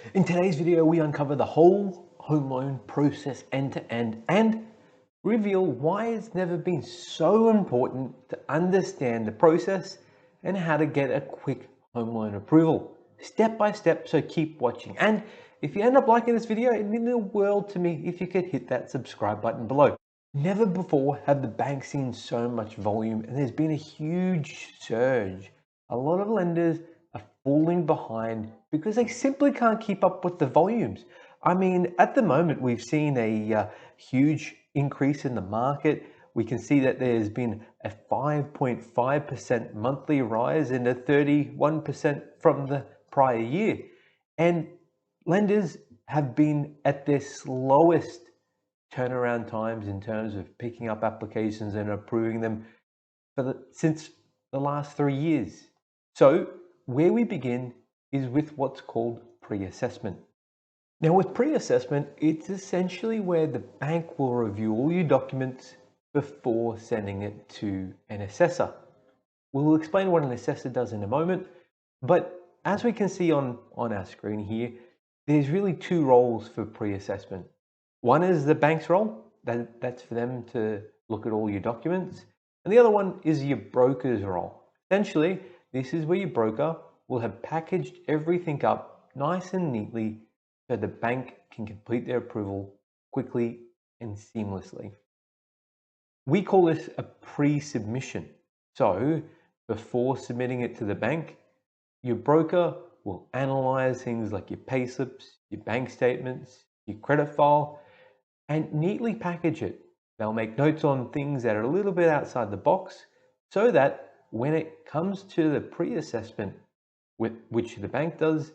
In today's video, we uncover the whole home loan process end to end and reveal why it's never been so important to understand the process and how to get a quick home loan approval, step by step, so keep watching. And if you end up liking this video, it'd mean the world to me if you could hit that subscribe button below. Never before have the banks seen so much volume, and there's been a huge surge. A lot of lenders are falling behind because they simply can't keep up with the volumes. I mean, at the moment, we've seen a huge increase in the market. We can see that there's been a 5.5% monthly rise and a 31% from the prior year. And lenders have been at their slowest turnaround times in terms of picking up applications and approving them since the last 3 years. So where we begin is with what's called pre-assessment. Now with pre-assessment, it's essentially where the bank will review all your documents before sending it to an assessor. We'll explain what an assessor does in a moment, but as we can see on our screen here, there's really two roles for pre-assessment. One is the bank's role, that's for them to look at all your documents. And the other one is your broker's role. Essentially, this is where your broker will have packaged everything up nice and neatly so the bank can complete their approval quickly and seamlessly. We call this a pre-submission. So before submitting it to the bank, your broker will analyze things like your payslips, your bank statements, your credit file, and neatly package it. They'll make notes on things that are a little bit outside the box so that when it comes to the pre-assessment, which the bank does,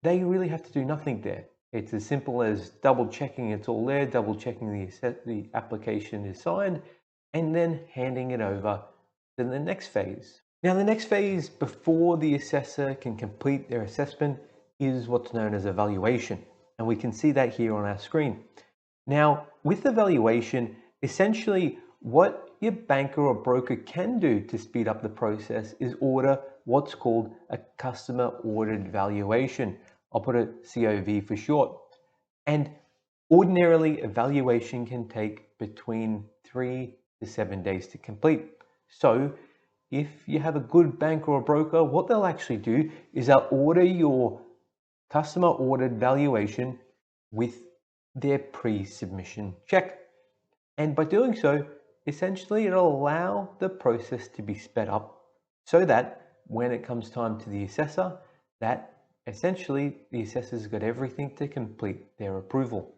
they really have to do nothing there. It's as simple as double checking it's all there, double checking the application is signed, and then handing it over to the next phase. Now, the next phase before the assessor can complete their assessment is what's known as a valuation. And we can see that here on our screen. Now, with the valuation, essentially what your banker or broker can do to speed up the process is order what's called a customer ordered valuation. I'll put it COV for short. And ordinarily, a valuation can take between 3 to 7 days to complete. So if you have a good banker or broker, what they'll actually do is they'll order your customer ordered valuation with their pre-submission check. And by doing so, essentially it'll allow the process to be sped up so that when it comes time to the assessor, that essentially the assessor's got everything to complete their approval.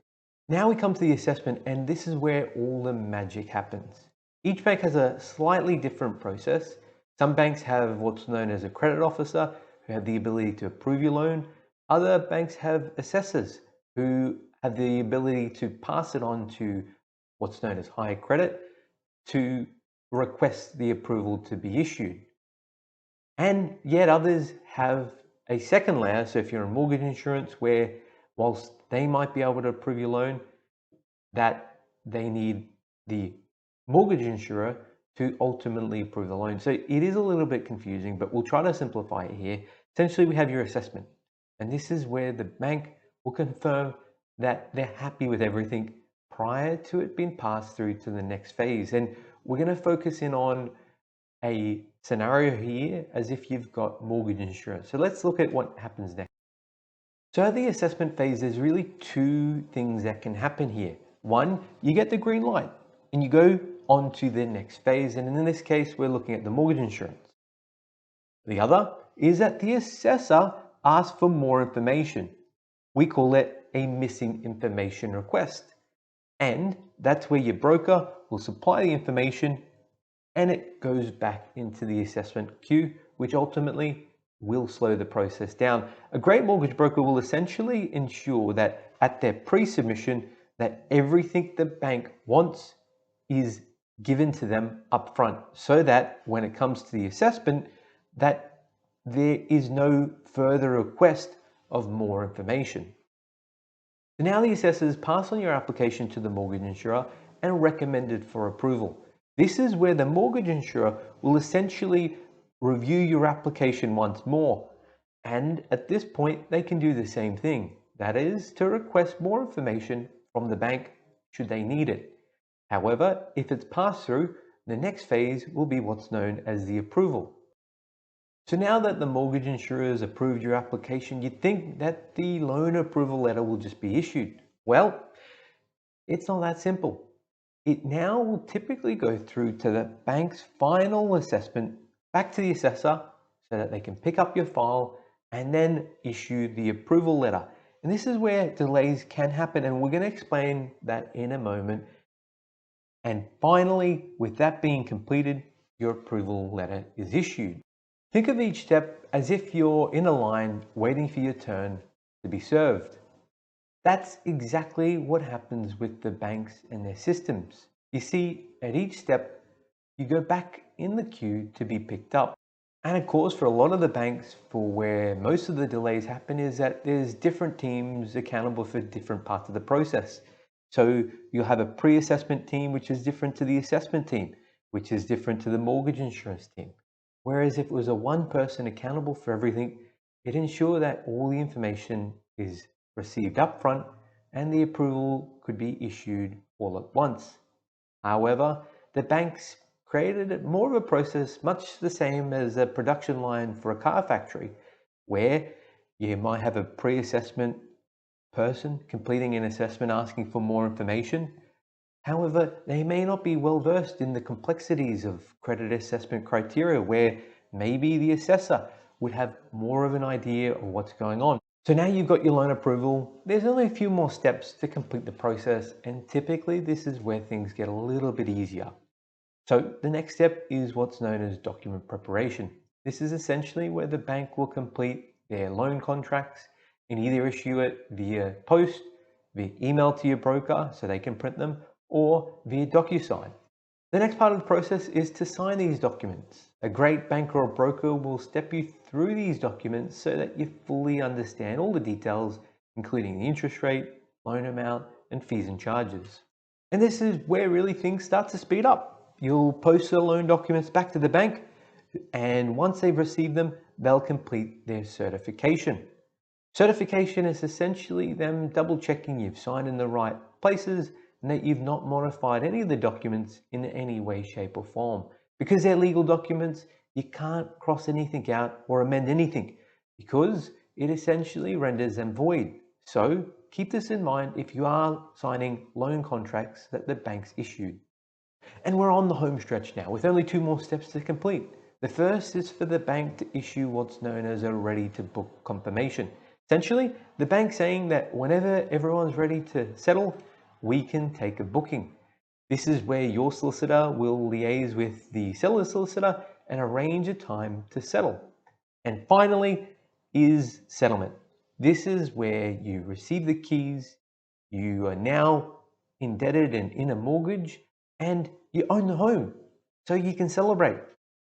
Now we come to the assessment, and this is where all the magic happens. Each bank has a slightly different process. Some banks have what's known as a credit officer who have the ability to approve your loan. Other banks have assessors who have the ability to pass it on to what's known as higher credit to request the approval to be issued. And yet others have a second layer. So if you're in mortgage insurance, where whilst they might be able to approve your loan, that they need the mortgage insurer to ultimately approve the loan. So it is a little bit confusing, but we'll try to simplify it here. Essentially, we have your assessment, and this is where the bank will confirm that they're happy with everything prior to it being passed through to the next phase. And we're going to focus in on a scenario here as if you've got mortgage insurance. So let's look at what happens next. So at the assessment phase, there's really two things that can happen here. One, you get the green light and you go on to the next phase. And in this case, we're looking at the mortgage insurance. The other is that the assessor asks for more information. We call it a missing information request. And that's where your broker will supply the information and it goes back into the assessment queue, which ultimately will slow the process down. A great mortgage broker will essentially ensure that at their pre-submission, that everything the bank wants is given to them up front, so that when it comes to the assessment, that there is no further request of more information. So now the assessors pass on your application to the mortgage insurer and recommend it for approval. This is where the mortgage insurer will essentially review your application once more. And at this point, they can do the same thing. That is to request more information from the bank should they need it. However, if it's passed through, the next phase will be what's known as the approval. So now that the mortgage insurer has approved your application, you'd think that the loan approval letter will just be issued. Well, it's not that simple. It now will typically go through to the bank's final assessment, back to the assessor, so that they can pick up your file and then issue the approval letter. And this is where delays can happen, and we're going to explain that in a moment. And finally, with that being completed, your approval letter is issued. Think of each step as if you're in a line waiting for your turn to be served. That's exactly what happens with the banks and their systems. You see, at each step, you go back in the queue to be picked up. And of course, for a lot of the banks, for where most of the delays happen, is that there's different teams accountable for different parts of the process. So you'll have a pre-assessment team, which is different to the assessment team, which is different to the mortgage insurance team. Whereas if it was a one person accountable for everything, it ensures that all the information is received up front and the approval could be issued all at once. However, the banks created more of a process much the same as a production line for a car factory, where you might have a pre-assessment person completing an assessment asking for more information. However, they may not be well versed in the complexities of credit assessment criteria, where maybe the assessor would have more of an idea of what's going on. So now you've got your loan approval, there's only a few more steps to complete the process, and typically this is where things get a little bit easier. So the next step is what's known as document preparation. This is essentially where the bank will complete their loan contracts and either issue it via post, via email to your broker so they can print them, or via DocuSign. The next part of the process is to sign these documents. A great banker or broker will step you through these documents so that you fully understand all the details, including the interest rate, loan amount, and fees and charges. And this is where really things start to speed up. You'll post the loan documents back to the bank, and once they've received them, they'll complete their certification. Certification is essentially them double checking you've signed in the right places and that you've not modified any of the documents in any way, shape or form. Because they're legal documents, you can't cross anything out or amend anything because it essentially renders them void. So keep this in mind if you are signing loan contracts that the bank's issued. And we're on the home stretch now with only 2 more steps to complete. The first is for the bank to issue what's known as a ready to book confirmation. Essentially, the bank saying that whenever everyone's ready to settle, we can take a booking. This is where your solicitor will liaise with the seller's solicitor and arrange a time to settle. And finally is settlement. This is where you receive the keys, you are now indebted and in a mortgage, and you own the home, so you can celebrate.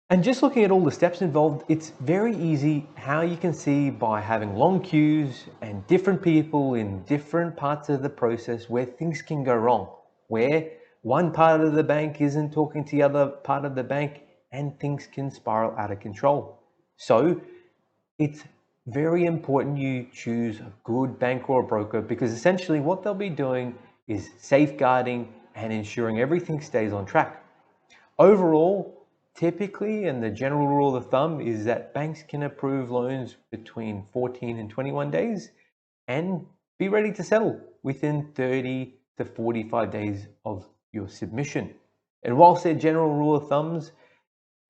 And just looking at all the steps involved, it's very easy how you can see by having long queues and different people in different parts of the process where things can go wrong, where one part of the bank isn't talking to the other part of the bank and things can spiral out of control. So it's very important you choose a good bank or a broker, because essentially what they'll be doing is safeguarding and ensuring everything stays on track. Overall, typically, and the general rule of thumb is that banks can approve loans between 14 and 21 days and be ready to settle within 30 to 45 days of your submission. And whilst they're general rule of thumbs,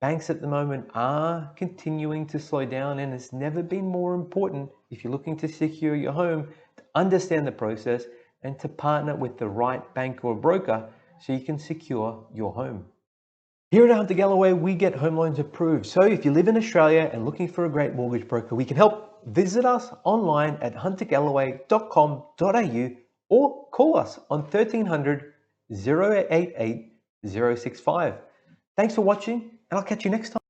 banks at the moment are continuing to slow down, and it's never been more important, if you're looking to secure your home, to understand the process and to partner with the right bank or broker so you can secure your home. Here at Hunter Galloway, we get home loans approved. So if you live in Australia and looking for a great mortgage broker, we can help. Visit us online at huntergalloway.com.au or call us on 1300 088 065. Thanks for watching, and I'll catch you next time.